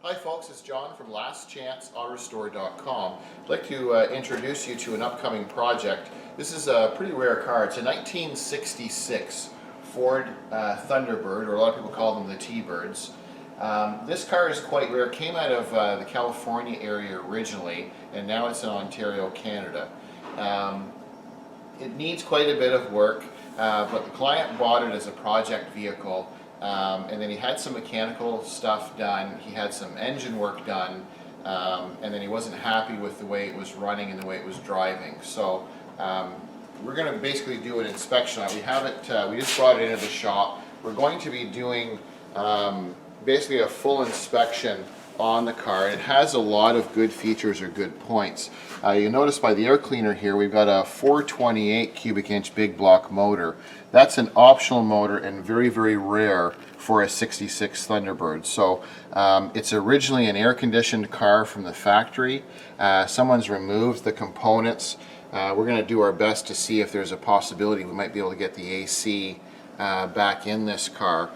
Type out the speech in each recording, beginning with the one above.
Hi folks, it's John from lastchanceautorestore.com. I'd like to introduce you to an upcoming project. This is a pretty rare car. It's a 1966 Ford Thunderbird, or a lot of people call them the T-Birds. This car is quite rare. It came out of the California area originally, and now it's in Ontario, Canada. It needs quite a bit of work, but the client bought it as a project vehicle. And then he had some mechanical stuff done, he had some engine work done, and then he wasn't happy with the way it was running and the way it was driving. So we're going to basically do an inspection on it. We have it, we just brought it into the shop. We're going to be doing basically a full inspection on the car. It has a lot of good features or good points. You'll notice by the air cleaner here we've got a 428 cubic inch big block motor. That's an optional motor and very, very rare for a 66 Thunderbird. So it's originally an air conditioned car from the factory. Someone's removed the components. We're going to do our best to see if there's a possibility we might be able to get the AC back in this car.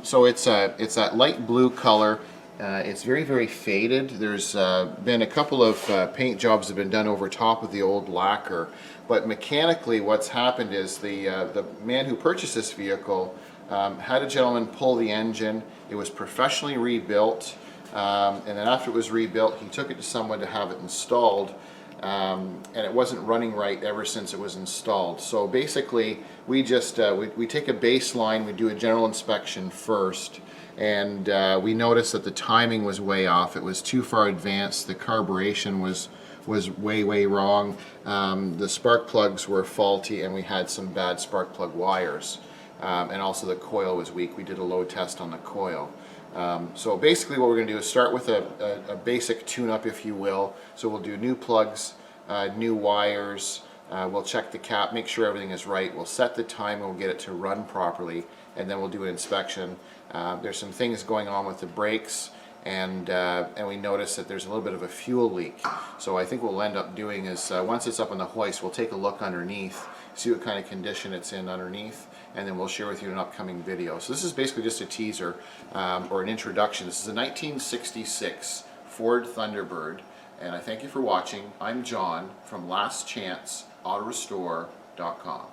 So it's that light blue color. It's very, very faded. There's been a couple of paint jobs that have been done over top of the old lacquer, but mechanically what's happened is the man who purchased this vehicle had a gentleman pull the engine. It was professionally rebuilt, and then after it was rebuilt he took it to someone to have it installed, and it wasn't running right ever since it was installed. So basically we just we take a baseline, we do a general inspection first, and we noticed that the timing was way off. It was too far advanced. The carburation was way wrong. The spark plugs were faulty, and we had some bad spark plug wires, and also the coil was weak. We did a load test on the coil. So basically what we're going to do is start with a basic tune-up, if you will. So we'll do new plugs, new wires, we'll check the cap, make sure everything is right, we'll set the timer, we'll get it to run properly, and then we'll do an inspection. There's some things going on with the brakes, and we notice that there's a little bit of a fuel leak. So I think what we'll end up doing is once it's up on the hoist, we'll take a look underneath, see what kind of condition it's in underneath, and then we'll share with you an upcoming video. So this is basically just a teaser or an introduction. This is a 1966 Ford Thunderbird, and I thank you for watching. I'm John from lastchanceautorestore.com.